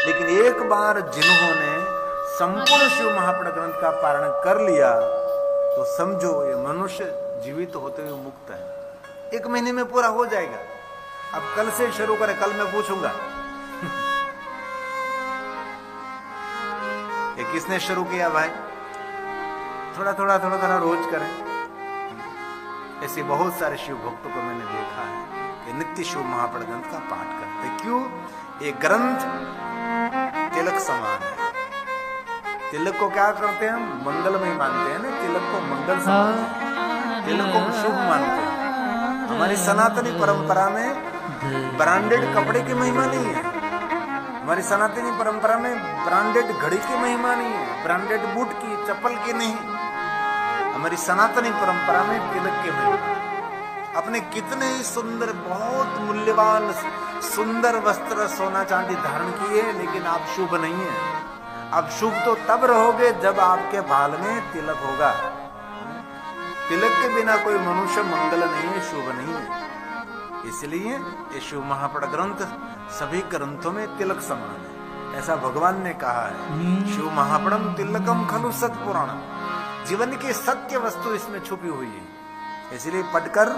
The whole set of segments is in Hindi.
लेकिन एक बार जिन्होंने संपूर्ण शिव महापण ग्रंथ का पारण कर लिया तो समझो ये मनुष्य जीवित होते हुए मुक्त है। 1 महीने में पूरा हो जाएगा। अब कल से शुरू करें, कल मैं पूछूंगा ये किसने शुरू किया भाई? थोड़ा थोड़ा रोज करें। ऐसे बहुत सारे शिव भक्तों को मैंने देखा है कि नित्य शिव महापण ग्रंथ का पाठ करते। क्यों? ये ग्रंथ तिलक समान है। तिलक को क्या करते हैं हम? मंगलमय मानते हैं ना, तिलक को मंगल समान, तिलक को शुभ मानते हैं। हमारी सनातनी परंपरा में ब्रांडेड कपड़े की महिमा नहीं है। हमारी सनातनी परंपरा में ब्रांडेड घड़ी की महिमा नहीं है, ब्रांडेड बूट की, चप्पल की नहीं। हमारी सनातनी परंपरा में तिलक की महिमा। अपने कितने ही सुंदर, बहुत मूल्यवान सुंदर वस्त्र सोना चांदी धारण किए, लेकिन आप शुभ नहीं है। आप शुभ तो तब रहोगे जब आपके बाल में तिलक होगा। तिलक के बिना कोई मनुष्य मंगल नहीं है, शुभ नहीं है। इसलिए ये शिव महापण ग्रंथ सभी ग्रंथों में तिलक समान है, ऐसा भगवान ने कहा है। शिव महापणम तिलकम खलु सत्पुराणम। जीवन की सत्य वस्तु इसमें छुपी हुई है। इसलिए पढ़कर,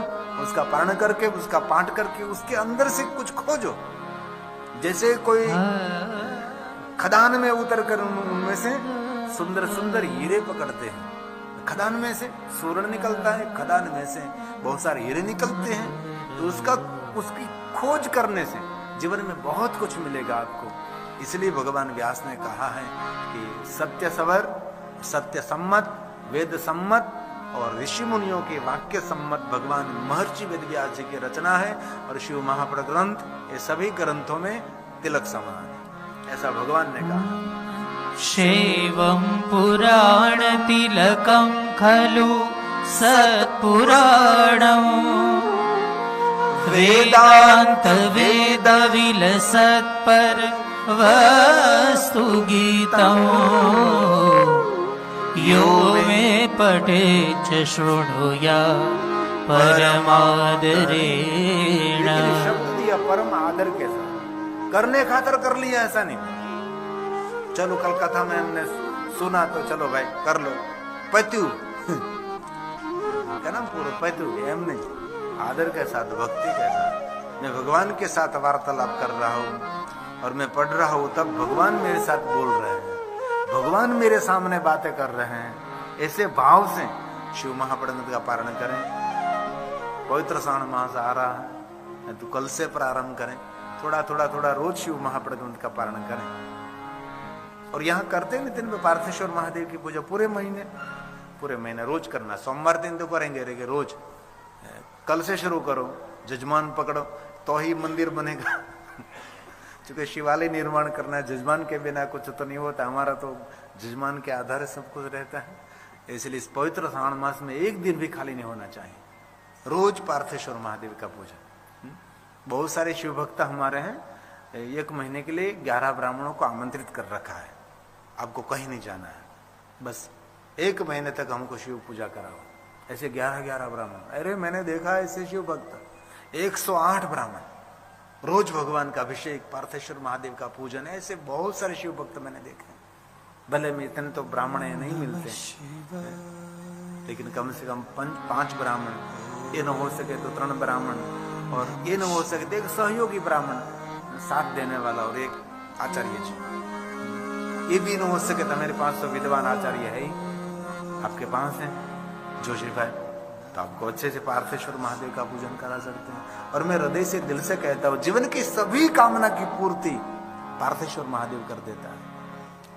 उसका पारण करके, उसका पाठ करके उसके अंदर से कुछ खोजो। जैसे कोई खदान में उतर कर उनमें से सुंदर सुंदर हीरे पकड़ते हैं। खदान में से स्वर्ण निकलता है, खदान में से बहुत सारे हीरे निकलते हैं। तो उसकी खोज करने से जीवन में बहुत कुछ मिलेगा आपको। इसलिए भगवान व्यास ने कहा है कि सत्य सवर, सत्य सम्मत, वेद सम्मत और ऋषि मुनियों के वाक्य सम्मत भगवान महर्षि वेद व्यास जी की रचना है। और शिव महापण ग्रंथ ये सभी ग्रंथों में तिलक समान है, ऐसा भगवान ने कहा। शैवं पुराण तिलकं खलु सत्पुराणं वेदांत वेद विलसत्पर वस्तु गीतं यो मे पठे च शृणुया परमादरेण। शब्द दिया परम आदर के साथ, करने खातर कर लिया ऐसा नहीं। चलो कल कथा में हमने सुना तो चलो भाई कर लो, पत्यु क्या नाम पूरा पत्यु, एम नहीं, आदर के साथ, भक्ति के साथ। मैं भगवान के साथ वार्तालाप कर रहा हूँ और मैं पढ़ रहा हूँ, तब भगवान मेरे साथ बोल रहे हैं, भगवान मेरे सामने बातें कर रहे हैं। ऐसे भाव से शिव महापण ग्रंथ का पारण करें। पवित्र श्रावण मास आ रहा है तो कल से प्रारंभ करें। थोड़ा रोज शिव महापण ग्रंथ का पारण करें। और यहाँ करते हैं दिन में पार्थेश्वर महादेव की पूजा पूरे महीने रोज करना। सोमवार दिन तो करेंगे रे रोज, कल से शुरू करो, जजमान पकड़ो तो ही मंदिर बनेगा। क्योंकि शिवालय निर्माण करना है, जजमान के बिना कुछ तो नहीं होता। हमारा तो जजमान के आधार सब कुछ रहता है। इसलिए इस पवित्र श्रावण मास में एक दिन भी खाली नहीं होना चाहिए। रोज पार्थेश्वर महादेव का पूजा। बहुत सारे शिव भक्त हमारे हैं, 1 महीने के लिए 11 ब्राह्मणों को आमंत्रित कर रखा है। आपको कहीं नहीं जाना है, बस 1 महीने तक हमको शिव पूजा कराओ। ऐसे 11 ब्राह्मण। अरे मैंने देखा ऐसे शिव भक्त 108 ब्राह्मण रोज भगवान का अभिषेक, पार्थेश्वर महादेव का पूजन। ऐसे बहुत सारे शिव भक्त मैंने देखे। भले में इतने तो ब्राह्मण नहीं मिलते, लेकिन कम से कम 5 ब्राह्मण, ये न हो सके तो 3 ब्राह्मण, और ये न हो सके तो एक सहयोगी ब्राह्मण साथ देने वाला, और एक आचार्य जी। ये भी न हो सके तो मेरे पास तो विद्वान आचार्य है ही, आपके पास है जोशी भाई, तो आपको अच्छे से पार्थेश्वर महादेव का पूजन करा सकते हैं। और मैं हृदय से, दिल से कहता हूँ, जीवन की सभी कामना की पूर्ति पार्थेश्वर महादेव कर देता है।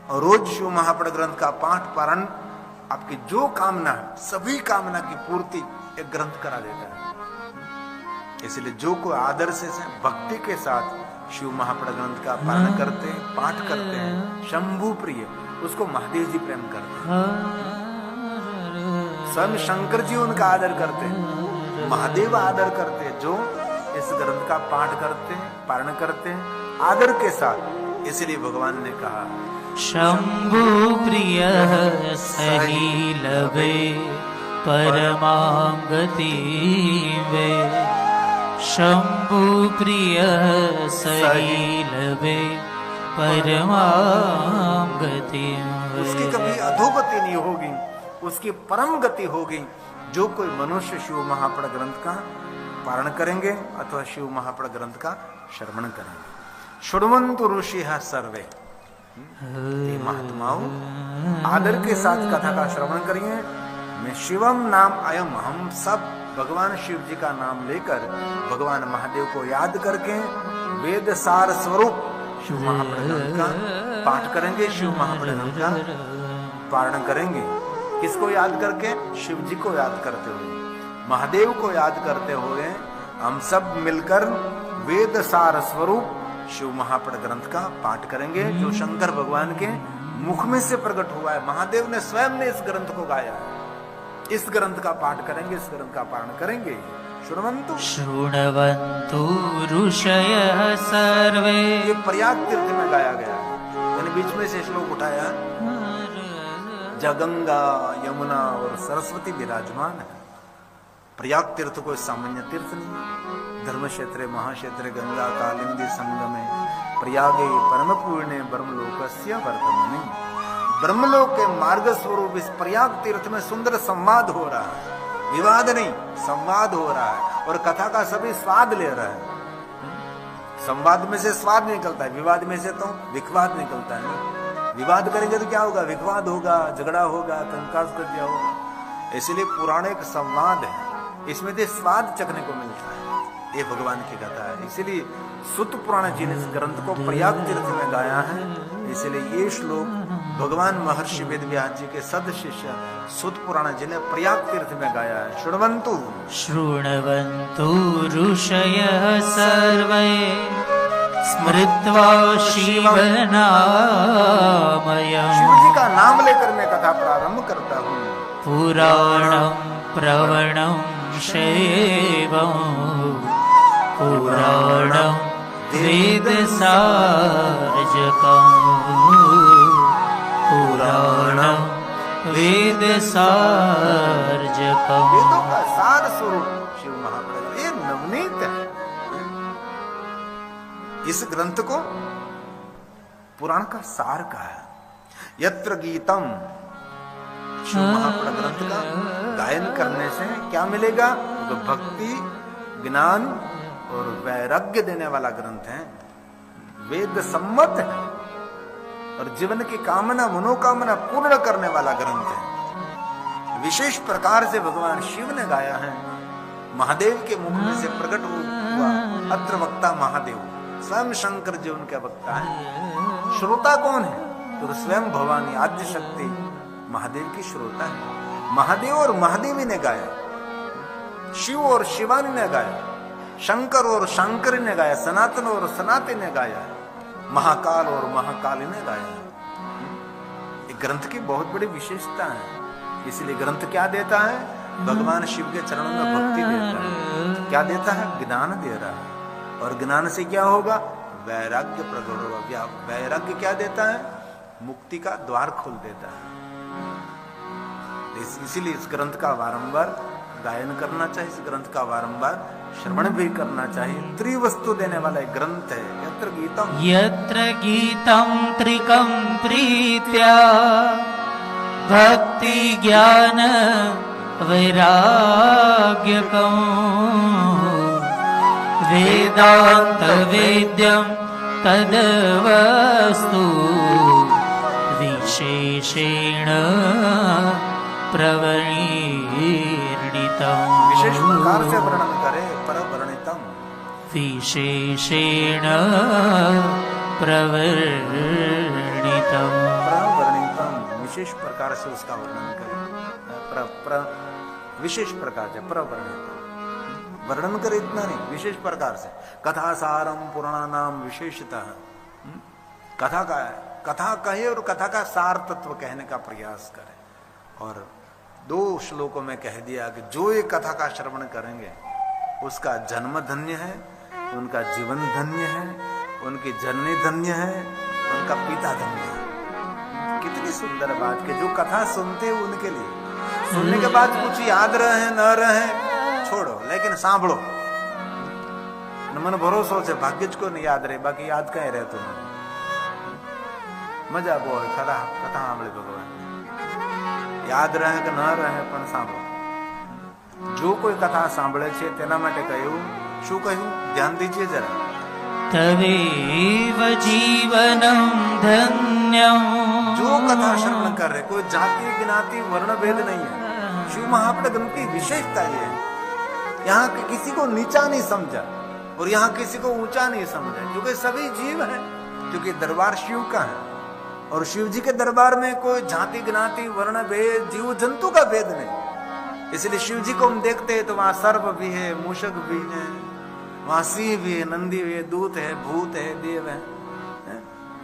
और रोज शिव महापण ग्रंथ का पाठ पारण आपकी जो कामना है, सभी कामना की पूर्ति एक ग्रंथ करा देता है। इसलिए जो कोई आदर से भक्ति के साथ शिव महापण ग्रंथ का पारण करते हैं, पाठ करते हैं, शंभु प्रिय, उसको महादेव जी प्रेम करते हैं। स्वयं शंकर जी उनका आदर करते हैं, महादेव आदर करते हैं जो इस ग्रंथ का पाठ करते हैं, पारण करते हैं आदर के साथ। इसलिए भगवान ने कहा शंभु प्रिय सही लवे परमां गति वे। शंभु प्रिय सही लवे परमां गतिं उसकी कभी अधोगति नहीं होगी, उसकी परम गति होगी। जो कोई मनुष्य शिव महापड़ ग्रंथ का पारण करेंगे अथवा शिव महापड़ ग्रंथ का श्रवण करेंगे। श्रुण्वन्तु ऋषिः सर्वे, ये महात्माओं आदर के साथ कथा का श्रवण करिए। मैं शिवम नाम अयम, हम सब भगवान शिव जी का नाम लेकर भगवान महादेव को याद करके वेद सार स्वरूप शिव महापड़ ग्रंथ का पाठ करेंगे, शिव महापड़ ग्रंथ का पारण करेंगे। किसको याद करके? शिव जी को याद करते हुए, महादेव को याद करते हुए हम सब मिलकर वेद सार स्वरूप शिव महापड़ ग्रंथ का पाठ करेंगे, जो शंकर भगवान के मुख में से प्रकट हुआ है। महादेव ने स्वयं ने इस ग्रंथ को गाया है। इस ग्रंथ का पाठ करेंगे, इस ग्रंथ का पारण करेंगे। श्रुण्वन्तु ऋषयः सर्वे, ये प्रयाग तीर्थ में गाया गया है। मैंने बीच में से श्लोक उठाया, जगंगा यमुना और सरस्वती विराजमान है। प्रयाग तीर्थ कोई सामान्य तीर्थ नहीं, धर्म क्षेत्र महाक्षेत्र गंगा कालिंदी संगमे प्रयागे परम पूर्णे ब्रह्मलोकस्य वर्तमाने। ब्रह्मलोक के मार्ग स्वरूप इस प्रयाग तीर्थ में सुंदर संवाद हो रहा है, विवाद नहीं, संवाद हो रहा है। और कथा का सभी स्वाद ले रहा है। संवाद में से स्वाद निकलता है, विवाद में से तो विखवाद निकलता है। विवाद करेंगे तो क्या होगा? विखवाद होगा, झगड़ा होगा, कंकास कर दिया होगा। इसलिए पुराण एक संवाद है, इसमें से स्वाद चखने को मिलता है। ये भगवान की कथा है। इसीलिए सुत पुराण जी ने इस ग्रंथ को प्रयाग तीर्थ में गाया है। इसलिए ये श्लोक भगवान महर्षि वेदव्यास जी के सद शिष्य सुत पुराण जी ने प्रयाग तीर्थ में गाया है। श्रुण्वन्तु ऋषयः सर्वे स्मृत्वा शिवनामयम्। शिव जी का नाम लेकर मैं कथा प्रारंभ करता हूँ। पुराणं प्रवणं शैवम्, पुराणं वेदसारजकम्, पुराणं वेदसारजकम्। वेदों का सार स्वरूप शिव महापड़, ये नवनीत है। इस ग्रंथ को पुराण का सार कहा है। यत्र गीतम, शिव महापड़ ग्रंथ का गायन करने से क्या मिलेगा? तो भक्ति, ज्ञान और वैराग्य देने वाला ग्रंथ है, वेद सम्मत है और जीवन की कामना मनोकामना पूर्ण करने वाला ग्रंथ है। विशेष प्रकार से भगवान शिव ने गाया है। महादेव के मुख में से प्रकट हुआ अत्र वक्ता महादेव, स्वयं शंकर जी उनके वक्ता है। श्रोता कौन है? तो स्वयं भवानी आद्य शक्ति महादेव की श्रोता है। महादेव और महादेवी ने गाया, शिव और शिवानी ने गाया, शंकर और शंकरी ने गाया, सनातन और सनातनी ने गाया, महाकाल और महाकाली ने गाया। एक ग्रंथ की बहुत बड़ी विशेषता है। इसलिए ग्रंथ क्या देता है? भगवान शिव के चरणों में भक्ति देता है। क्या देता है? ज्ञान दे रहा है। और ज्ञान से क्या होगा? वैराग्य प्रकट होगा। वैराग्य क्या देता है? मुक्ति का द्वार खोल देता है। इसीलिए इस ग्रंथ का बारंबार गायन करना चाहिए, इस ग्रंथ का बारंबार श्रवण भी करना चाहिए। त्रिवस्तु देने वाला एक ग्रंथ है। यत्र गीतं त्रिकं प्रीत्या भक्ति ज्ञान वैराग्यकम्, वेदांत वेद्यं तद्वस्तु विशेषेण प्रवर्णितम्। विशेष प्रकार से वर्णन करे, परवर्णितम्, विशेषेण प्रवर्णितम्। प्रवर्णितम्, विशेष प्रकार से उसका वर्णन करे। विशेष प्रकार से प्रवर्णितम्, वर्णन करे इतना नहीं, विशेष प्रकार से। कथा सारम पुराणानाम विशेषतः, कथा का कथा कहे और कथा का सार तत्व कहने का प्रयास करे। और 2 श्लोकों में कह दिया कि जो ये कथा का श्रवण करेंगे उसका जन्म धन्य है, उनका जीवन धन्य है, उनकी जननी धन्य है, उनका पिता धन्य है। कितनी सुंदर बात कि जो कथा सुनते हैं उनके लिए, सुनने के बाद कुछ याद रहे न रहे छोड़ो, लेकिन सांभळो। मन भरोसो से भाग्य को नहीं याद रहे, बाकी याद कहीं रहे तुम। મજા બહુ આવે કથા સાંભળે ભગવાન યાદ રહે કે ન રહે પણ સાંભળો જો કોઈ કથા સાંભળે છે તેના માટે કહ્યું શું કહ્યું ધ્યાન દીजिए જરા तवेव जीवनं धन्यं जो कथा श्रवण कर रहे कोई जाति ज्ञाति वर्ण भेद नहीं है शिव महाप्रद ग्रंथ की विशेषता ये है यहाँ किसी को नीचा नहीं समझा और यहाँ किसी को ऊंचा नहीं समझा क्योंकि सभी जीव हैं क्योंकि दरबार शिव का है और शिव जी के दरबार में कोई जाति ज्ञाति वर्ण भेद जीव जंतु का भेद नहीं इसलिए शिव जी को हम देखते हैं तो वहां सर्प भी है मूषक भी है वहां सिंह भी है नंदी भी है दूत है भूत है देव है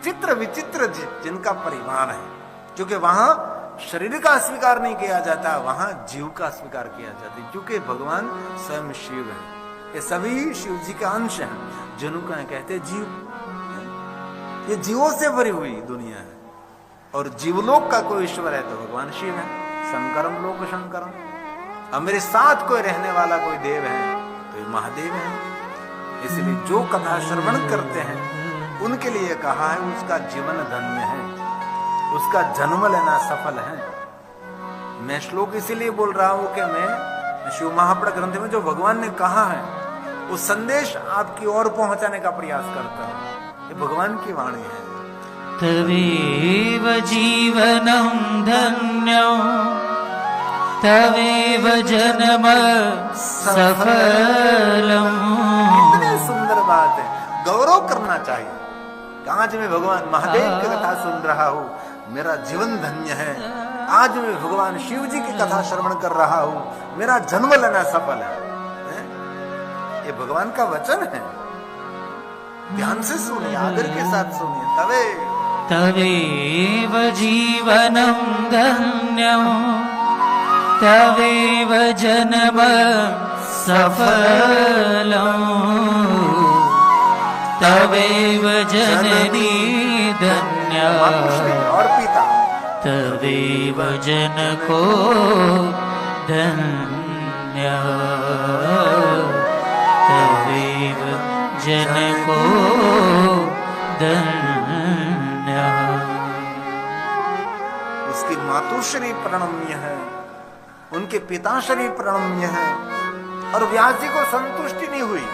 चित्र विचित्र जिनका परिवार है क्योंकि वहां शरीर का स्वीकार नहीं किया जाता वहां जीव का स्वीकार किया जाता है क्योंकि भगवान स्वयं शिव है ये सभी शिव जी का अंश है जिनको कहते जीव ये जीवों से भरी हुई दुनिया है और जीवलोक का कोई ईश्वर है तो भगवान शिव है शंकरम लोक शंकरम और मेरे साथ कोई रहने वाला कोई देव है तो ये महादेव है इसलिए जो कथा श्रवण करते हैं उनके लिए कहा है उसका जीवन धन्य है उसका जन्म लेना सफल है मैं श्लोक इसीलिए बोल रहा हूं कि मैं शिव महाप्रद ग्रंथ में जो भगवान ने कहा है वो संदेश आपकी ओर पहुंचाने का प्रयास करता है ये भगवान की वाणी है तवेव जीवनं धन्यं तवेव जन्म सफलम् कितनी सुंदर बात है गौरव करना चाहिए आज मैं भगवान महादेव की कथा सुन रहा हूँ मेरा जीवन धन्य है आज मैं भगवान शिव जी की कथा श्रवण कर रहा हूँ मेरा जन्म लेना सफल है ये भगवान का वचन है ध्यान से सुनिए आदर के साथ सुनिए तवेव जीवनं धन्यं तवेव जन्म सफलम् तवेव जननी धन्या और पिता तवेव जनको धन्या तवेव जनको धन्या उसकी मातुश्री प्रणम्य है उनके पिताश्री प्रणम्य है और व्यास जी को संतुष्टि नहीं हुई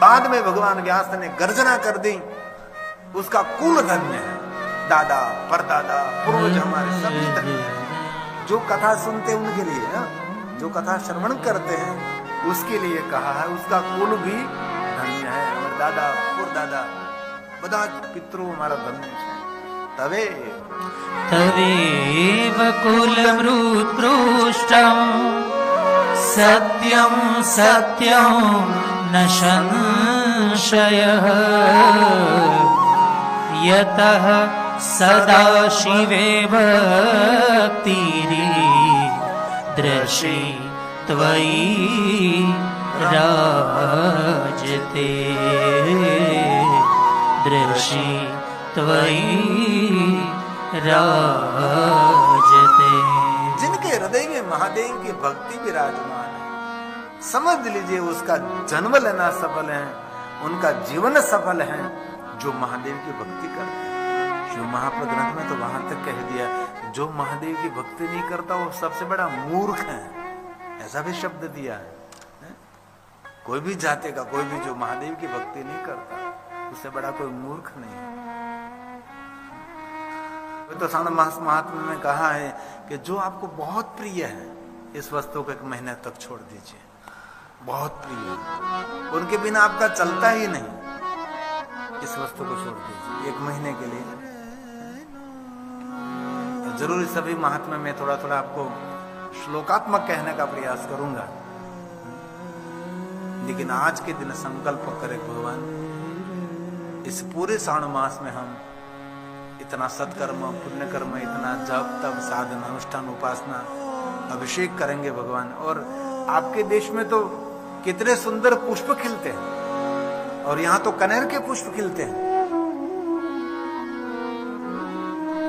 बाद में भगवान व्यास ने गर्जना कर दी उसका कुल धन्य है दादा परदादा पूर्वज हमारे सभी धन्य है जो कथा सुनते हैं उनके लिए जो कथा श्रवण करते हैं उसके लिए कहा है उसका कुल भी धन्य है हमारे दादा परदादा बदा पितृ हमारा धन्य है तवेव कुलमृत्पृष्टं सत्यं सत्यं न संशयः यतः सदा शिवे भक्तिर्दृशि त्वयि राजते दृशि त्वयि राजते जिनके हृदय में महादेव की भक्ति विराजमान है समझ लीजिए उसका जन्म लेना सफल है उनका जीवन सफल है जो महादेव की भक्ति करते हैं शिव महाप्रद ग्रंथ में तो वहां तक कह दिया जो महादेव की भक्ति नहीं करता वो सबसे बड़ा मूर्ख है ऐसा भी शब्द दिया है कोई भी जाते का कोई भी जो महादेव की भक्ति नहीं करता उससे बड़ा कोई मूर्ख नहीं है तो साण महात्मा में कहा है कि जो आपको बहुत प्रिय है इस वस्तु को 1 महीने तक छोड़ दीजिए बहुत प्रिय है उनके बिना आपका चलता ही नहीं इस वस्तु को छोड़ दीजिए 1 महीने के लिए जरूर सभी महात्मा में थोड़ा थोड़ा आपको श्लोकात्मक कहने का प्रयास करूंगा लेकिन आज के दिन संकल्प करें भगवान इस पूरे साण मास में हम इतना सत्कर्म पुण्य कर्म इतना जप तप साधना अनुष्ठान उपासना अभिषेक करेंगे भगवान और आपके देश में तो कितने सुंदर पुष्प खिलते हैं और यहाँ तो कनेर के पुष्प खिलते हैं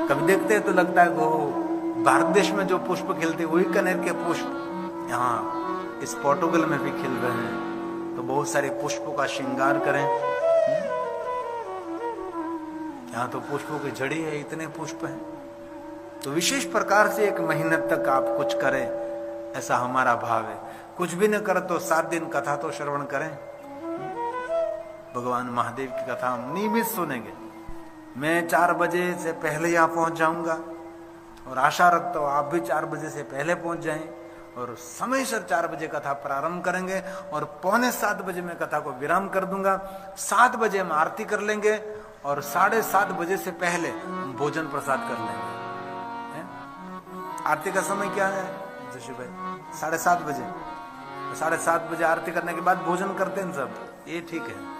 कभी देखते हैं तो लगता है वो भारत देश में जो पुष्प खिलते वही कनेर के पुष्प यहाँ इस पोर्टुगल में भी खिल रहे हैं तो बहुत सारे पुष्पों का श्रृंगार करें यहाँ तो पुष्पों की झड़ी है, इतने पुष्प हैं। तो विशेष प्रकार से 1 महीने तक आप कुछ करें, ऐसा हमारा भाव है। कुछ भी न करें तो 7 दिन कथा तो श्रवण करें। भगवान महादेव की कथा हम नियमित सुनेंगे। मैं 4 बजे से पहले यहाँ पहुंच जाऊंगा और आशा रखता हूं आप भी 4 बजे से पहले पहुंच जाएं और समय से 4 बजे कथा प्रारंभ करेंगे और 6:45 बजे मैं कथा को विराम कर दूंगा। 7 बजे हम आरती कर लेंगे और 7:30 बजे से पहले हम भोजन प्रसाद कर लेंगे। आरती का समय क्या है जोशी भाई? 7:30 बजे। 7:30 बजे आरती करने के बाद भोजन करते हैं सब, ये ठीक है।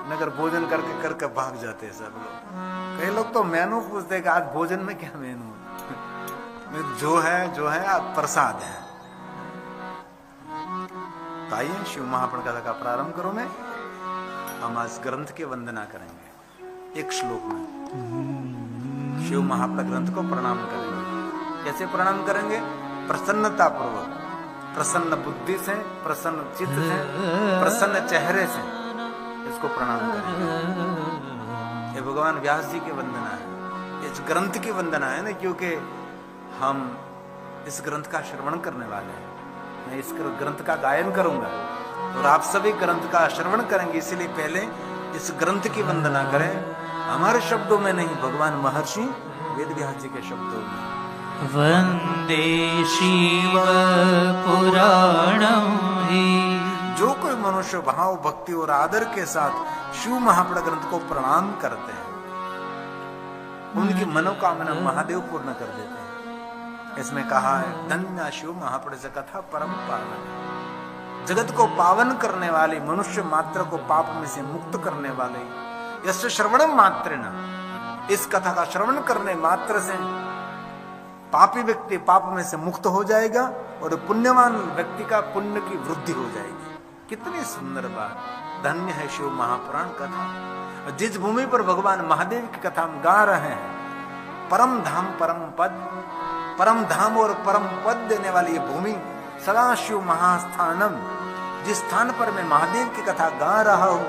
नगर भोजन करके भाग जाते हैं सब लोग। कई लोग तो मेनू पूछते हैं कि आज भोजन में क्या मेनू? जो है आप प्रसाद है। तो आइए शिव महापुराण कथा का प्रारंभ करो। मैं हम आज ग्रंथ की वंदना करेंगे। 1 श्लोक में शिव महापुराण ग्रंथ को प्रणाम करेंगे। कैसे प्रणाम करेंगे? प्रसन्नता पूर्वक, प्रसन्न बुद्धि से, प्रसन्न चित्त से, प्रसन्न चेहरे से इसको प्रणाम करेंगे। ये भगवान व्यास जी की वंदना है, इस ग्रंथ की वंदना है ना, क्योंकि हम इस ग्रंथ का श्रवण करने वाले हैं। मैं इस ग्रंथ का गायन करूंगा और आप सभी ग्रंथ का श्रवण करेंगे, इसलिए पहले इस ग्रंथ की वंदना करें। हमारे शब्दों में नहीं, भगवान महर्षि वेदव्यास जी के शब्दों में। वंदे शिव पुराणम हि। जो कोई मनुष्य भाव, भक्ति और आदर के साथ शिव महापुराण ग्रंथ को प्रणाम करते हैं, उनकी मनोकामना महादेव पूर्ण कर देते हैं। इसमें कहा है, धन्य शिव महापुराण से कथा परम पावन। जगत को पावन करने वाले, मनुष्य मात्र को पाप में से मुक्त करने वाले, यस्य श्रवणम मात्रेण, इस कथा का श्रवण करने मात्र से पापी व्यक्ति पाप में से मुक्त हो जाएगा और पुण्यवान व्यक्ति का पुण्य की वृद्धि हो जाएगी। कितनी सुंदर बात। धन्य है शिव महापुराण कथा। जिस भूमि पर भगवान महादेव की कथा हम गा रहे हैं, परम धाम परम पद, परम धाम और परम पद देने वाली ये भूमि, सदा शिव महास्थानम, जिस स्थान पर मैं महादेव की कथा गा रहा हूं,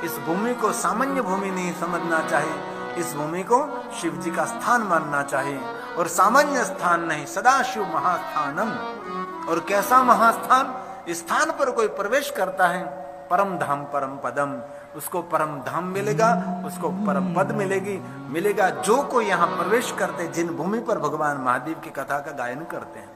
इस भूमि को सामान्य भूमि नहीं समझना चाहिए। इस भूमि को शिव जी का स्थान मानना चाहिए और सामान्य स्थान नहीं, सदा शिव महास्थानम। और कैसा महास्थान? इस स्थान पर कोई प्रवेश करता है, परम धाम परम पदम, उसको परम धाम मिलेगा, उसको परम पद मिलेगा जो कोई यहाँ प्रवेश करते, जिन भूमि पर भगवान महादेव की कथा का गायन करते हैं।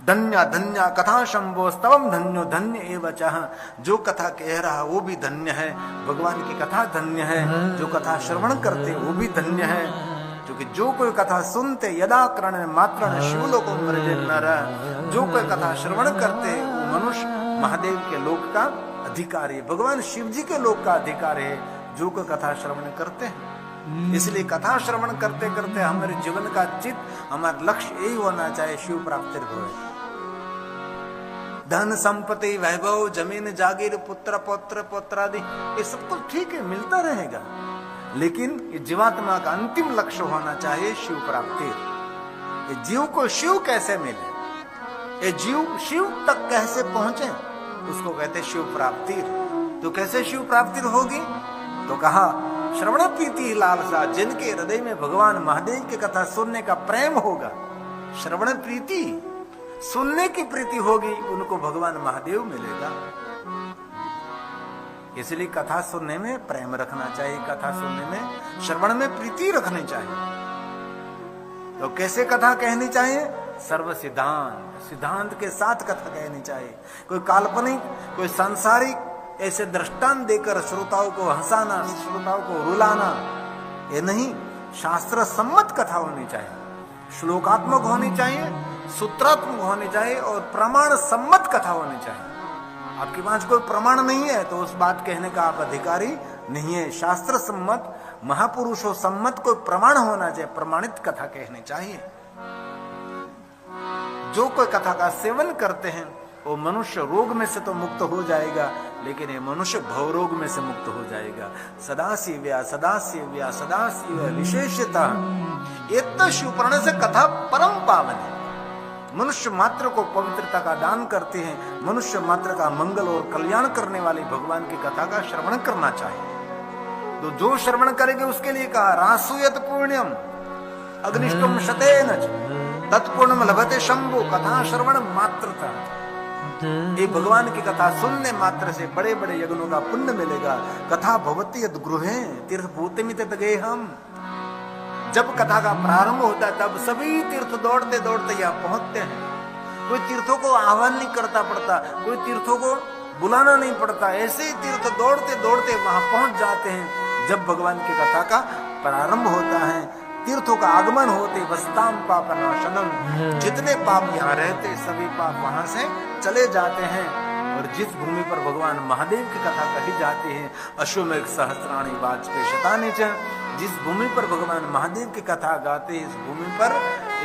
धन्य धन्य कथा शंभो स्तवम धन्यो धन्य एव चः। जो कथा कह रहा वो भी धन्य है, भगवान की कथा धन्य है, जो कथा श्रवण करते वो भी धन्य है। क्योंकि जो कोई कथा सुनते, यदा कर्ण मात्र शिवलोको मर्जे नर, जो कोई कथा श्रवण करते वो मनुष्य महादेव के लोक का अधिकारी है, भगवान शिव जी के लोक का अधिकारी है, जो कोई कथा श्रवण करते हैं। इसलिए कथा श्रवण करते करते हमारे जीवन का चित्त, हमारा लक्ष्य यही होना चाहिए, शिव प्राप्ति भवे। धन संपत्ति, वैभव, जमीन जागीर, पुत्र पौत्र पौत्रादि, ये सब कुछ ठीक है, मिलता रहेगा, लेकिन ये जीवात्मा का अंतिम लक्ष्य होना चाहिए शिव प्राप्ति। ये जीव को शिव कैसे मिले, ये जीव शिव तक कैसे पहुंचे, उसको कहते शिव प्राप्ति। तो कैसे शिव प्राप्ति होगी? तो कहा श्रवण प्रीति लालसा, जिनके हृदय में भगवान महादेव की कथा सुनने का प्रेम होगा, श्रवण प्रीति, सुनने की प्रीति होगी, उनको भगवान महादेव मिलेगा। इसलिए कथा सुनने में प्रेम रखना चाहिए, कथा सुनने में, श्रवण में प्रीति रखनी चाहिए। तो कैसे कथा कहनी चाहिए? सर्व सिद्धांत के साथ कथा कहनी चाहिए। कोई काल्पनिक, कोई सांसारिक ऐसे दृष्टांत देकर श्रोताओं को हंसाना, श्रोताओं को रुलाना, ये नहीं। शास्त्र सम्मत कथा होनी चाहिए, श्लोकात्मक होनी चाहिए, सूत्रात्मक होनी चाहिए और प्रमाण सम्मत कथा होनी चाहिए। आपके पास कोई प्रमाण नहीं है तो उस बात कहने का आप अधिकारी नहीं है। शास्त्र सम्मत, महापुरुषों सम्मत कोई प्रमाण होना चाहिए, प्रमाणित कथा कहनी चाहिए। जो कोई कथा का सेवन करते हैं वो मनुष्य रोग में से तो मुक्त हो जाएगा, लेकिन ये मनुष्य भव रोग में से मुक्त हो जाएगा। सदाशिव्या सदाशिव्या सदाशिव विशेषता, ये शिव पुराण से कथा परम पावन है। मनुष्य मात्र को पवित्रता का दान करते हैं, मनुष्य मात्र का मंगल और कल्याण करने वाली भगवान की कथा का श्रवण करना चाहिए। तो जो श्रवण करेंगे उसके लिए कहा रासूयत पुण्यम अग्निष्टम शतेन तत्पुण्यम लभते शंभु कथा श्रवण मात्रता। ये भगवान की कथा सुनने मात्र से बड़े बड़े यज्ञों का पुण्य मिलेगा। कथा भवती यद गृहे तीर्थ भूतमित हम। जब कथा का प्रारंभ होता है तब सभी तीर्थ दौड़ते दौड़ते यहाँ पहुंचते हैं। कोई तीर्थों को आह्वान नहीं करता पड़ता, कोई तीर्थों को बुलाना नहीं पड़ता, ऐसे ही तीर्थ दौड़ते दौड़ते वहां पहुंच जाते हैं। जब भगवान की कथा का प्रारंभ होता है, तीर्थों का आगमन होते वस्ताम पाप नाशनम, जितने पाप यहाँ रहते सभी पाप वहां से चले जाते हैं। और जिस भूमि पर भगवान महादेव की कथा कही जाती है अश्वमेघ सहस्राणी वाजपेयी शतानि च, जिस भूमि पर भगवान महादेव की कथा गाते इस भूमि पर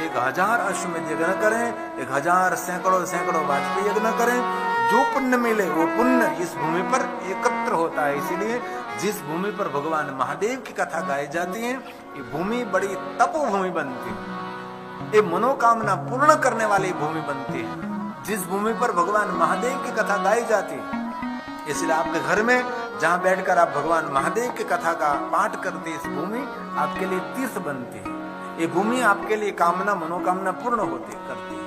1000 अश्वमेध यज्ञ करें, 1000 सैकड़ों वाजपेयी यज्ञ करें, जो पुण्य मिले वो पुण्य इस भूमि पर एकत्र होता है। इसीलिए जिस भूमि पर भगवान महादेव की कथा गाई जाती है ये भूमि बड़ी तपोभूमि बनती है, ये मनोकामना पूर्ण करने वाली भूमि बनती है। जिस भूमि पर भगवान महादेव की कथा गाई जाती है, इसलिए आपके घर में जहां बैठकर आप भगवान महादेव की कथा का पाठ करते इस भूमि आपके लिए तीर्थ बनती है। ये भूमि आपके लिए कामना मनोकामना पूर्ण होती करती है।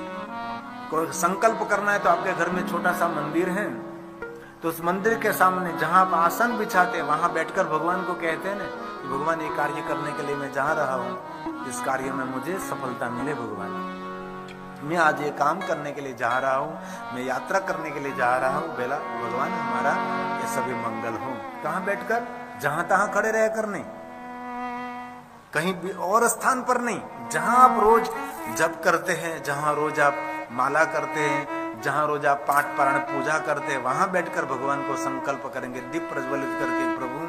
कोई संकल्प करना है तो आपके घर में छोटा सा मंदिर है तो उस मंदिर के सामने जहां आप आसन बिछाते हैं वहां बैठकर भगवान को कहते हैं ना कि भगवान ये कार्य करने के लिए मैं जा रहा हूँ, इस कार्य में मुझे सफलता मिले भगवान, मैं आज ये काम करने के लिए जा रहा हूँ, मैं यात्रा करने के लिए जा रहा हूँ, बेला भगवान हमारा ये सभी मंगल हो। कहाँ बैठकर? जहां तहां खड़े रहकर नहीं, कहीं भी और स्थान पर नहीं, जहां आप रोज जप करते हैं, जहां रोज आप माला करते हैं, जहां रोज आप पाठ पारायण पूजा करते हैं, वहां बैठकर भगवान को संकल्प करेंगे दीप प्रज्वलित करके, प्रभु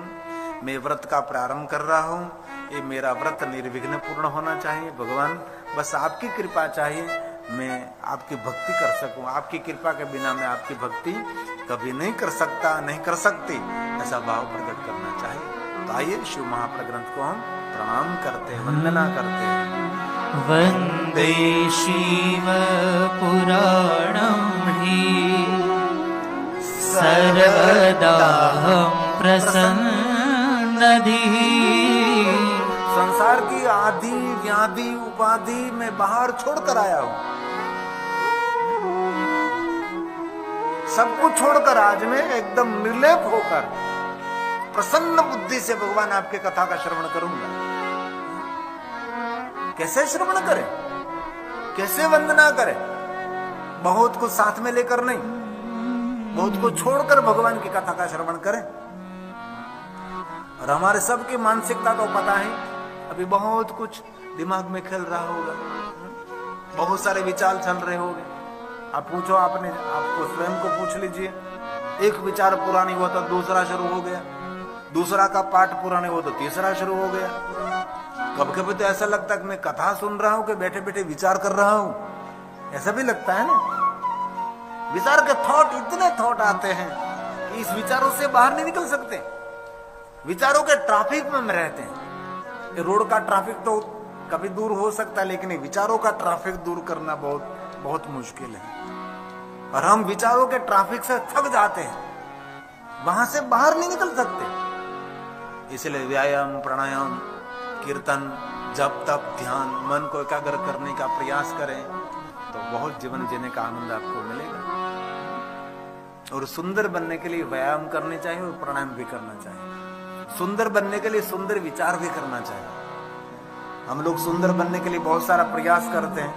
मैं व्रत का प्रारंभ कर रहा हूँ, ये मेरा व्रत निर्विघ्न पूर्ण होना चाहिए, भगवान बस आपकी कृपा चाहिए, मैं आपकी भक्ति कर सकूं, आपकी कृपा के बिना मैं आपकी भक्ति कभी नहीं कर सकता, नहीं कर सकती, ऐसा भाव प्रकट करना चाहिए। तो आइए शिव महाप्रग्रंथ को हम प्रणाम करते हैं, वंदना करते हैं। वंदे शिव पुराणं हि सर्वदाहं प्रसन्नधिः। संसार की आदि व्याधि उपाधि में बाहर छोड़कर आया हूं, सब कुछ छोड़कर आज मैं एकदम निर्लेप होकर प्रसन्न बुद्धि से भगवान आपके कथा का श्रवण करूंगा। कैसे श्रवण करें, कैसे वंदना करें? बहुत कुछ साथ में लेकर नहीं, बहुत कुछ छोड़कर भगवान की कथा का श्रवण करें। और हमारे सबकी मानसिकता तो पता है, अभी बहुत कुछ दिमाग में खेल रहा होगा, बहुत सारे विचार चल रहे होंगे। आप पूछो, आपने आपको स्वयं को पूछ लीजिए, एक विचार पूरा नहीं हुआ तो दूसरा शुरू हो गया, दूसरा का पाठ पूरा नहीं हुआ तो तीसरा शुरू हो गया। कभी कभी तो ऐसा लगता है कि मैं कथा सुन रहा हूं कि बैठे बैठे विचार कर रहा हूं, ऐसा भी लगता है ना। विचार के थॉट, इतने थॉट आते हैं कि इस विचारों से बाहर नहीं निकल सकते। विचारों के ट्रैफिक में हम रहते हैं। ये रोड का ट्रैफिक तो कभी दूर हो सकता है, लेकिन विचारों का ट्रैफिक दूर करना बहुत बहुत मुश्किल है। और हम विचारों के ट्रैफिक से थक जाते हैं, वहां से बाहर नहीं निकल सकते। इसलिए व्यायाम, प्राणायाम, कीर्तन, जप, तप, ध्यान, मन को एकाग्र करने का प्रयास करें तो बहुत जीवन जीने का आनंद आपको मिलेगा। और सुंदर बनने के लिए व्यायाम करने चाहिए और प्राणायाम भी करना चाहिए। सुंदर बनने के लिए सुंदर विचार भी करना चाहिए। हम लोग सुंदर बनने के लिए बहुत सारा प्रयास करते हैं,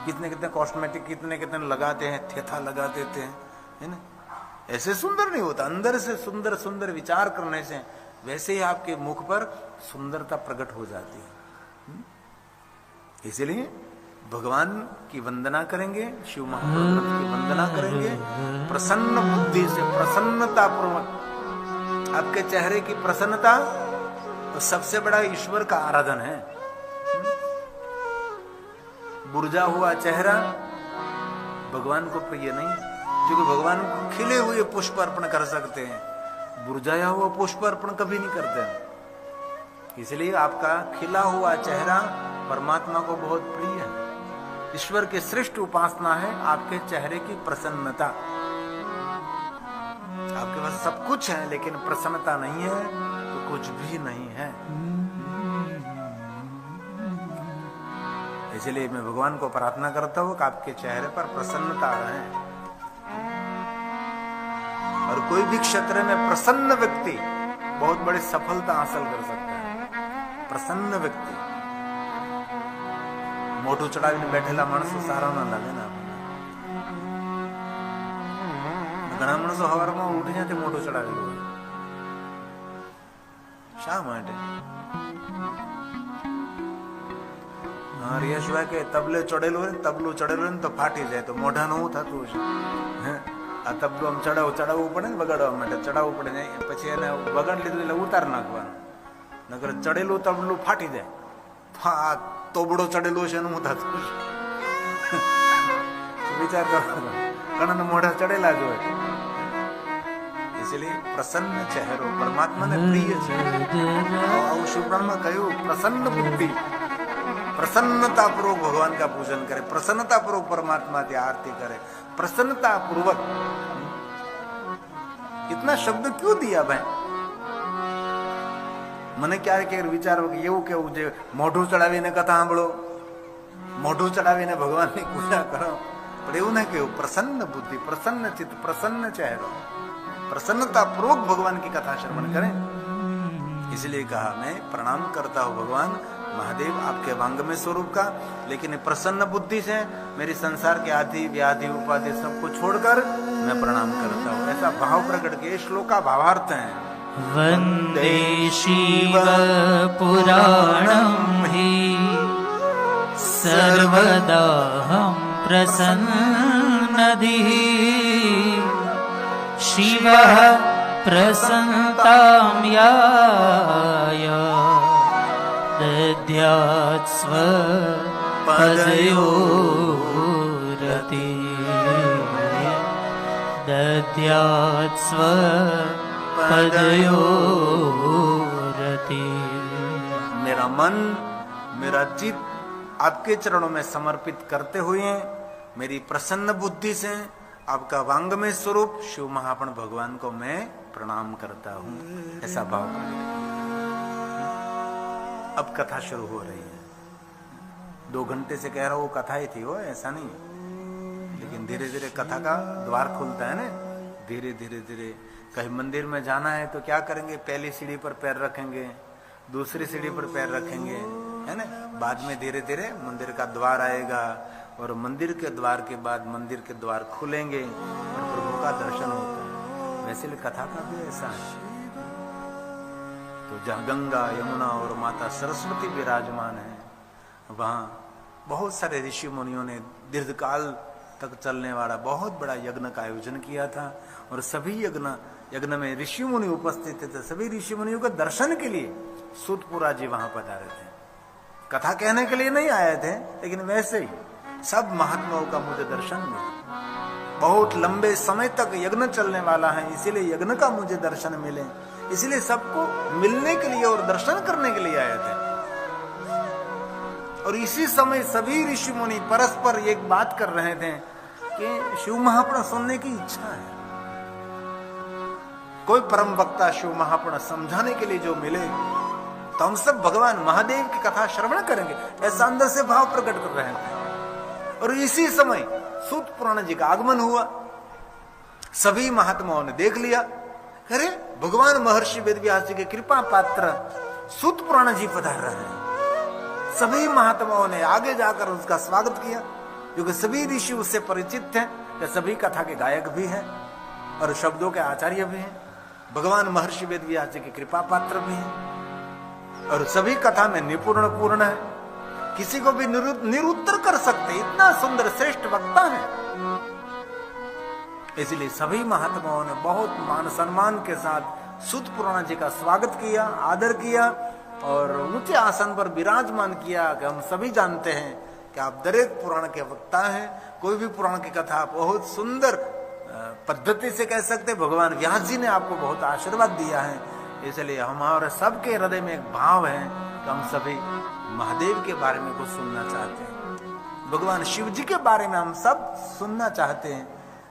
कितने कितने कॉस्मेटिक कितने लगाते हैं, थेथा लगा देते हैं, है ना। ऐसे सुंदर नहीं होता। अंदर से सुंदर सुंदर विचार करने से वैसे ही आपके मुख पर सुंदरता प्रकट हो जाती है। इसलिए भगवान की वंदना करेंगे, शिव महाप्रभु की वंदना करेंगे प्रसन्न बुद्धि से, प्रसन्नता पूर्वक। आपके चेहरे की प्रसन्नता तो सबसे बड़ा ईश्वर का आराधन है। बुर्जा हुआ चेहरा भगवान को प्रिय नहीं, क्योंकि भगवान को खिले हुए पुष्प अर्पण कर सकते हैं, बुर्जाया हुआ पुष्प अर्पण कभी नहीं करते। इसलिए आपका खिला हुआ चेहरा परमात्मा को बहुत प्रिय है। ईश्वर की श्रेष्ठ उपासना है आपके चेहरे की प्रसन्नता। आपके पास सब कुछ है लेकिन प्रसन्नता नहीं है तो कुछ भी नहीं है। इसलिए मैं भगवान को प्रार्थना करता हूं कि आपके चेहरे पर प्रसन्नता रहे, और कोई भी क्षेत्र में प्रसन्न व्यक्ति बहुत बड़ी सफलता हासिल कर सकता है। प्रसन्न व्यक्ति, मोटू चढ़ावी बैठेला माणस सारा ना लगे ना। घણા માણસો સવારમાં ઉઠી જાય મોટું ચડાવેલું હોય, શા માટે? રિયાશભાઈ કે તબલે ચડેલું હોય ને, તબલું ચડેલું હોય ને તો ફાટી જાય, તો મોઢાનું શું થતું હશે? આ તબલું આમ ચડાવવું પડે ને, વગાડવા માટે ચડાવવું પડે ને, પછી એને વગાડી લીધું એટલે ઉતાર નાખવાનું, નકર ચડેલું તબલું ફાટી જાય. આ તોબડો ચડેલું છે એનું શું થતું હશે? વિચાર કરો, ઘણા મોઢા ચડેલા જ હોય. इसलिए प्रसन्न चेहरो परमात्मा ने प्रिय है. शिवपुराण में कहूं प्रसन्न बुद्धि, प्रसन्नता पूर्वक भगवान का पूजन करे, प्रसन्नता पूर्वक परमात्मा की आरती करे, प्रसन्नता पूर्वक. इतना शब्द क्यों दिया भाई? મને ક્યારેક વિચારો કે એવું કેવું છે, મોઢું ચડાવીને કથા સાંભળો, મોઢું ચડાવીને ભગવાનની પૂજા કરો, પણ એવું ના કેવું. પ્રસન્ન બુદ્ધિ, પ્રસन्न ચિત્ત, प्रसन्न चेहरो, प्रसन्नता पूर्वक भगवान की कथा श्रवण करें. इसलिए कहा मैं प्रणाम करता हूं भगवान महादेव आपके वांग में स्वरूप का, लेकिन प्रसन्न बुद्धि से मेरी संसार के आदि व्याधि उपाधि सबको छोड़कर मैं प्रणाम करता हूं. ऐसा भाव प्रकट के श्लोक का भावार्थ है. वंदे शिव पुराणं हि सर्वदा हम प्रसन्नधिः शिवः प्रसन्नतां याय दद्यात् स्वपदयोरति दद्यात् स्वपदयोरति. मेरा मन, मेरा चित्त आपके चरणों में समर्पित करते हुए मेरी प्रसन्न बुद्धि से आपका वांग में स्वरूप शिव महापण भगवान को मैं प्रणाम करता हूं. ऐसा भाव. अब कथा शुरू हो रही है. 2 घंटे से कह रहा हूं वो कथा ही थी, वो ऐसा नहीं, लेकिन धीरे धीरे कथा का द्वार खुलता है ना. धीरे धीरे धीरे कहीं मंदिर में जाना है तो क्या करेंगे? पहली सीढ़ी पर पैर रखेंगे, दूसरी सीढ़ी पर पैर रखेंगे, है ना. बाद में धीरे धीरे मंदिर का द्वार आएगा, और मंदिर के द्वार के बाद मंदिर के द्वार खुलेंगे और प्रभु का दर्शन होता है. वैसे कथा का भी ऐसा है. तो जहाँ गंगा यमुना और माता सरस्वती विराजमान है, वहाँ बहुत सारे ऋषि मुनियों ने दीर्घकाल तक चलने वाला बहुत बड़ा यज्ञ का आयोजन किया था, और सभी यज्ञ में ऋषि मुनि उपस्थित थे. सभी ऋषि मुनियों के दर्शन के लिए सूतपुरा जी वहां पधारे थे. कथा कहने के लिए नहीं आए थे, लेकिन वैसे ही सब महात्माओं का मुझे दर्शन मिला. बहुत लंबे समय तक यज्ञ चलने वाला है, इसीलिए यज्ञ का मुझे दर्शन मिले. इसलिए सबको मिलने के लिए और दर्शन करने के लिए आए थे. और इसी समय सभी ऋषि मुनि परस्पर एक बात कर रहे थे कि शिव महापुण सुनने की इच्छा है. कोई परम वक्ता शिव महापुण समझाने के लिए जो मिले तो हम सब भगवान महादेव की कथा श्रवण करेंगे, ऐसा अंदर से भाव प्रकट कर रहे थे. और इसी समय सूत पुराण जी का आगमन हुआ. सभी महात्माओं ने देख लिया, अरे भगवान महर्षि वेदव्यास जी के कृपा पात्र सूत पुराण जी पधार रहे हैं. सभी महात्माओं ने आगे जाकर उसका स्वागत किया, क्योंकि सभी ऋषि उससे परिचित थे. सभी कथा के गायक भी हैं और शब्दों के आचार्य भी हैं. भगवान महर्षि वेदव्यास जी के कृपा पात्र भी हैं, और सभी कथा में निपुण पूर्ण है. किसी को भी निरुत्तर कर सकते, इतना सुंदर श्रेष्ठ वक्ता है. इसलिए सभी महात्माओं ने बहुत मान सम्मान के साथ सूत पुराण जी का स्वागत किया, आदर किया, और ऊंचे आसन पर विराजमान किया कि हम सभी जानते हैं कि आप दरेक पुराण के वक्ता हैं. कोई भी पुराण की कथा बहुत सुंदर पद्धति से कह सकते. भगवान व्यास जी ने आपको बहुत आशीर्वाद दिया है. इसलिए हमारे सबके हृदय में एक भाव है कि हम सभी महादेव के बारे में कुछ सुनना चाहते हैं, भगवान शिव जी के बारे में हम सब सुनना चाहते हैं.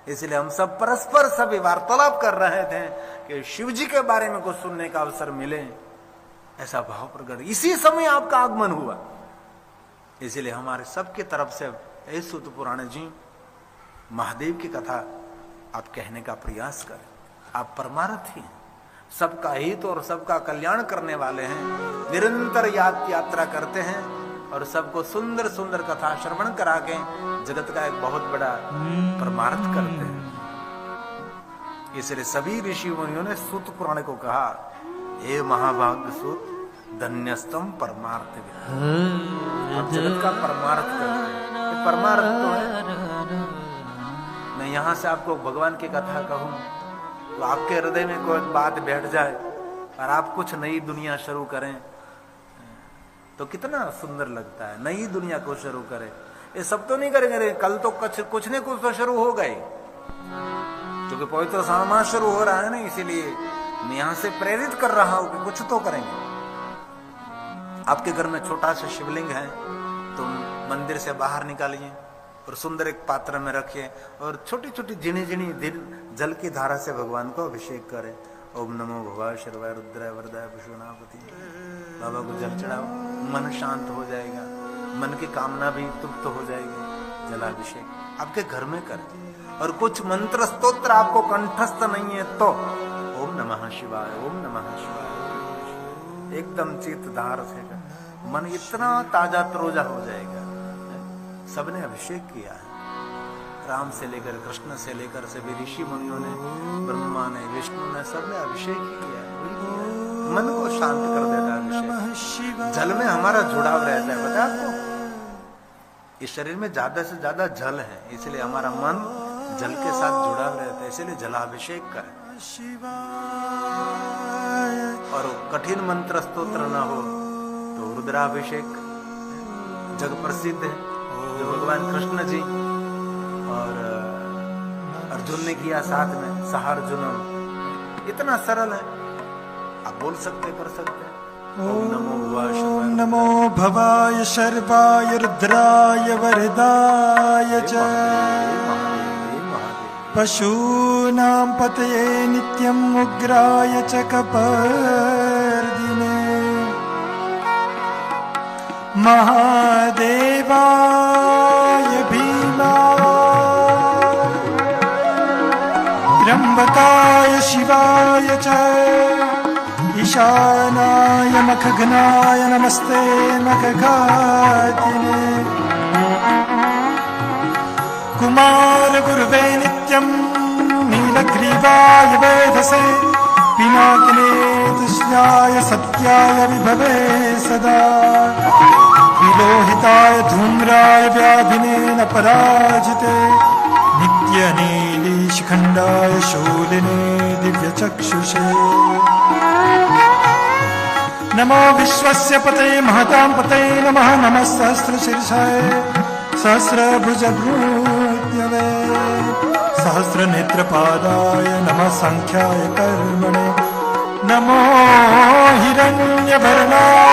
इसलिए हम सब परस्पर सभी वार्तालाप कर रहे थे कि शिव जी के बारे में कुछ सुनने का अवसर मिले. ऐसा भाव प्रकट, इसी समय आपका आगमन हुआ। इसलिए हमारे सबके तरफ से हे सूत पुराण जी, महादेव की कथा आप कहने का प्रयास करें। आप परमार्थी हैं, सबका हित और सबका कल्याण करने वाले हैं, निरंतर यात्रा करते हैं और सबको सुंदर सुंदर कथा श्रवण करा के जगत का एक बहुत बड़ा परमार्थ करते हैं। इसलिए सभी ऋषि मुनियों ने सूत पुराण को कहा, हे महाभाग सूत, धन्यस्तम परमार्थ विद। आप जगत का परमार्थ करते हैं, ये परमार्थ तो है। मैं यहां से आपको भगवान की कथा कहूं तो आपके हृदय में कोई बात बैठ जाए और आप कुछ नई दुनिया शुरू करें तो कितना सुंदर लगता है। नई दुनिया को शुरू करें, ये सब तो नहीं करेंगे, कल तो कुछ न कुछ तो शुरू हो गए, क्योंकि पवित्र सामा शुरू हो रहा है ना, इसीलिए मैं यहां से प्रेरित कर रहा हूं कि कुछ तो करेंगे। आपके घर में छोटा सा शिवलिंग है तो मंदिर से बाहर निकालिए और सुंदर एक पात्र में रखिए और छोटी छोटी झिनी झिनी जल की धारा से भगवान को अभिषेक करें। ओम नमो भवाय शर्वाय रुद्राय वरदाय पशुनापति। बाबा को जल चढ़ाओ, मन शांत हो जाएगा, मन की कामना भी तृप्त हो जाएगी। जलाभिषेक आपके घर में करें। और कुछ मंत्र स्तोत्र आपको कंठस्थ नहीं है तो ओम नमः शिवाय, ओम नमः शिवाय, एकदम चित्त धार से मन इतना ताजा तरोजा हो जाएगा। सबने अभिषेक किया है, राम से लेकर कृष्ण से लेकर सभी ऋषि मुनियों ने, ब्रह्मा ने, विष्णु ने, सबने अभिषेक ही किया है। मन को शांत कर देता है अभिषेक। जल में हमारा जुड़ाव रहता है, पता है आपको? इस शरीर में ज्यादा से ज्यादा जल है, इसलिए हमारा मन जल के साथ जुड़ाव रहता है, इसलिए जलाभिषेक करें। और कठिन मंत्र स्तोत्र न हो तो रुद्राभिषेक जग प्रसिद्ध है, जो भगवान कृष्ण जी और अर्जुन ने किया साथ में, सहार्जुनम। इतना सरल है, आप बोल सकते, कर सकते हैं। ओम नमो भवाय शर्वाय रुद्राय वरदाय च पशूनां पतये नित्यं उग्राय च कपर्दिने महादेवाय भीमाय त्र्यंबकाय शिवाय च ईशानाय मखगनाय नमस्ते मखघातिने कुमार गुरुवे नित्यं नीलग्रीवाय वेधसे पिनाकिने तुष्याय सत्याय विभवे सदा विलोहिताय धूम्राय व्याधिने पराजिते नित्यनीली शिखंडाय शूलिने दिव्यचक्षुषे नमो विश्वस्य पतये महतां पतये नमः। नमः सहस्रशीर्षाय सहस्रभुजभृत्यवे सहस्रनेत्रपादाय नमः संख्याय कर्मणे नमो हिरण्यवर्णाय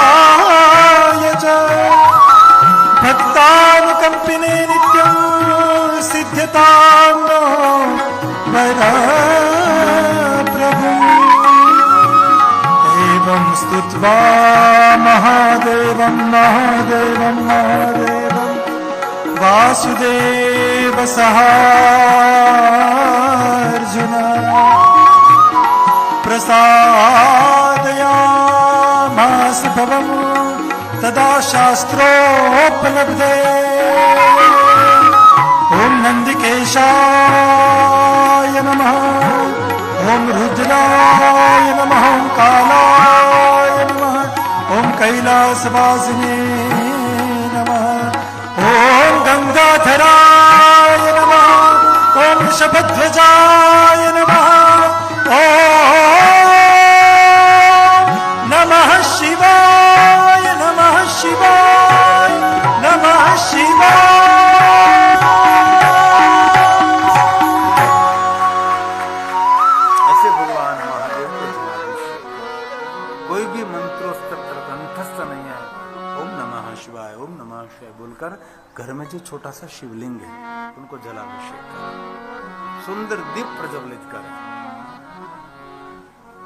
हिरण्यकवचाय च भक्तानुकम्पिने नित्यं सिद्ध्यतां नो वरप्रभु एवं स्तुत्वा महादेवं महादेवं महादेवं वासुदेव सहार्जुन प्रसादयामास भवं तदा शास्त्रोपलब्धे ओम नंदिकेशाय नमः ओम रुद्राय नमः ओम कालाय नमः ओम कैलासवासिने नमः ओम गंगाधराय नमः ओम वृषभध्वजाय नमः ओम नमः शिवाय नमः शिवाय नमः शिवाय। बोलकर घर में जो छोटा सा शिवलिंग है उनको जलाभिषेक करें, सुंदर दीप प्रज्वलित करें।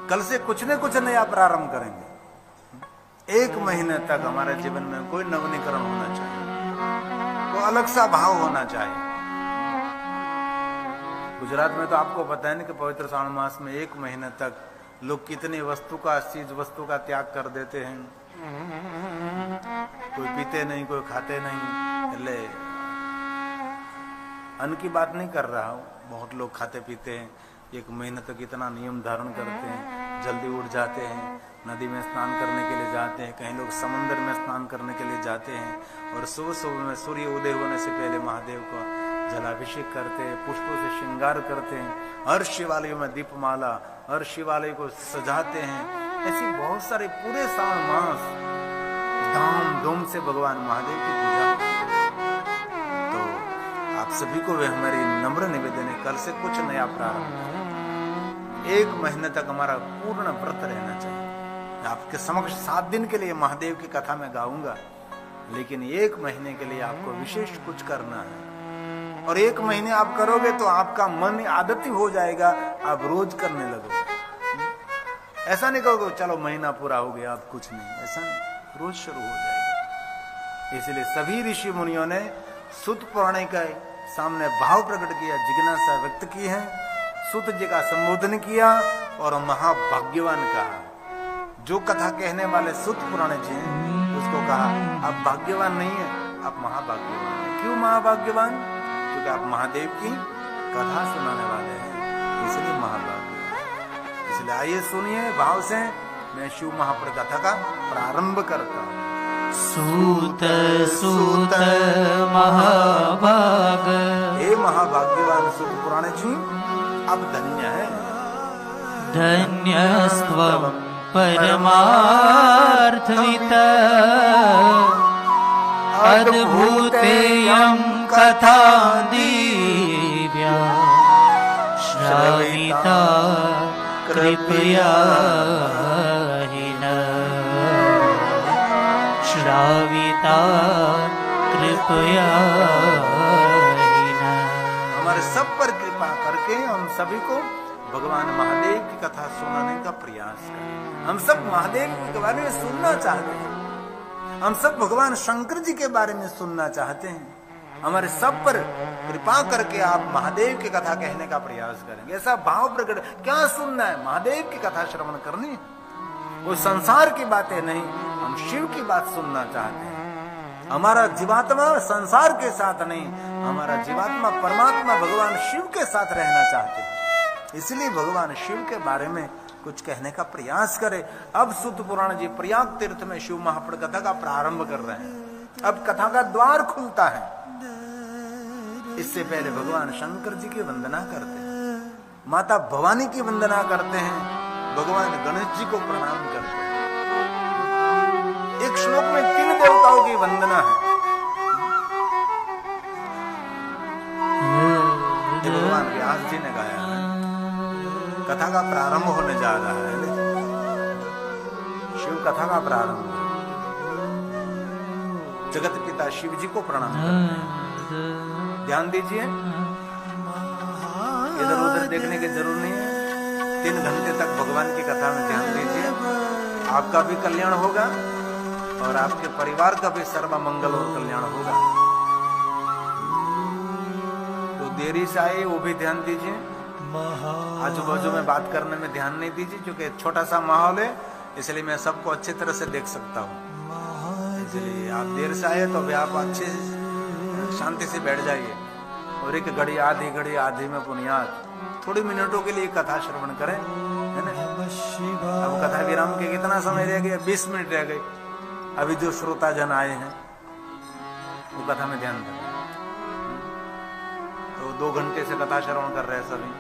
कल से कुछ न कुछ नया प्रारंभ करेंगे। 1 महीने तक हमारे जीवन में कोई नवीनीकरण होना चाहिए, कोई अलग सा भाव होना चाहिए। गुजरात में तो आपको पता है ना कि पवित्र श्रावण मास में 1 महीने तक लोग कितनी चीज वस्तु का त्याग कर देते हैं। कोई पीते नहीं, कोई खाते नहीं। ले अन्न की बात नहीं कर रहा हूं, बहुत लोग खाते पीते हैं। 1 महीने तक इतना नियम धारण करते हैं, जल्दी उठ जाते हैं, नदी में स्नान करने के लिए जाते हैं, कहीं लोग समुद्र में स्नान करने के लिए जाते हैं और सुबह सुबह में सूर्य उदय होने से पहले महादेव का जलाभिषेक करते हैं, पुष्पों से श्रृंगार करते हैं, हर शिवालयों में दीपमाला, हर शिवालय को सजाते हैं। ऐसी बहुत सारे पूरे श्रावण मास धाम धूम से भगवान महादेव की पूजा। तो आप सभी को वे हमारी नम्र निवेदन है, कल से कुछ नया प्रारंभ। 1 महीने तक हमारा पूर्ण व्रत रहना चाहिए। आपके समक्ष 7 दिन के लिए महादेव की कथा में गाऊंगा, लेकिन 1 महीने के लिए आपको विशेष कुछ करना है। और 1 महीने आप करोगे तो आपका मन आदती हो जाएगा, आप रोज करने लगोगे। ऐसा नहीं कहोगे चलो महीना पूरा हो गया अब कुछ नहीं, ऐसा नहीं, रोज शुरू हो जाएगा। इसलिए सभी ऋषि मुनियों ने सुत पुराण का सामने भाव प्रकट किया, जिज्ञासा व्यक्त की है, सुत जी का संबोधन किया और महाभाग्यवान कहा। जो कथा कहने वाले सुत पुराण जी हैं उसको कहा आप भाग्यवान नहीं है, आप महाभाग्यवान है। क्यों महाभाग्यवान? क्योंकि आप महादेव की कथा सुनाने वाले हैं, इसलिए महाभाग्यवान। इसलिए आइए सुनिए भाव से, मैं शिव महापुर कथा का प्रारंभ करता हूँ। सूत सूत महाभाग, हे महाभाग्यवान सुत पुराण जी, अब धन्य है। धन्यस्त्वं परमार्थवित् अद्भुतेयं कथा दिव्या श्राविता कृपया हि नः। श्राविता कृपया हि नः। हमारे सब पर कृपा करके हम सभी को भगवान महादेव की कथा सुनाने का प्रयास करें। हम सब महादेव के बारे में सुनना चाहते हैं, हम सब भगवान शंकर जी के बारे में सुनना चाहते हैं। हमारे सब पर कृपा करके आप महादेव की कथा कहने का प्रयास करेंगे। ऐसा भाव प्रकट, क्या सुनना है? महादेव की कथा श्रवण करनी है, वो संसार की बातें नहीं, हम शिव की बात सुनना चाहते हैं। हमारा जीवात्मा संसार के साथ नहीं, हमारा जीवात्मा परमात्मा भगवान शिव के साथ रहना चाहते हैं। इसलिए भगवान शिव के बारे में कुछ कहने का प्रयास करें। अब सुत पुराण जी प्रयाग तीर्थ में शिव महापुर कथा का प्रारंभ कर रहे हैं। अब कथा का द्वार खुलता है। इससे पहले भगवान शंकर जी की वंदना करते हैं, माता भवानी की वंदना करते हैं, भगवान गणेश जी को प्रणाम करते हैं। एक श्लोक में 3 देवताओं की वंदना है। ये भगवान व्यास जी ने गाया है। कथा का प्रारंभ होने जा रहा है, शिव कथा का प्रारंभ। जगत पिता शिव जी को प्रणाम करते हैं। ध्यान दीजिए, इधर उधर देखने की जरूरत नहीं है। 3 घंटे तक भगवान की कथा में ध्यान दीजिए, आपका भी कल्याण होगा और आपके परिवार का भी सर्व मंगल और कल्याण होगा। तो देरी से आए वो भी ध्यान दीजिए, आजू बाजू में बात करने में ध्यान नहीं दीजिए, क्योंकि छोटा सा माहौल है, इसलिए मैं सबको अच्छी तरह से देख सकता हूँ। इसलिए आप देर से आए तो भी आप अच्छे शांति से बैठ जाइए और एक घड़ी आधी में पुनियाद थोड़ी मिनटों के लिए कथा श्रवण करें, है ना। अब कथा विराम के कितना समय रह गया? 20 मिनट रह गए। अभी जो श्रोता जन आए हैं वो कथा में ध्यान दें। तो 2 घंटे से कथा श्रवण कर रहे हैं सभी।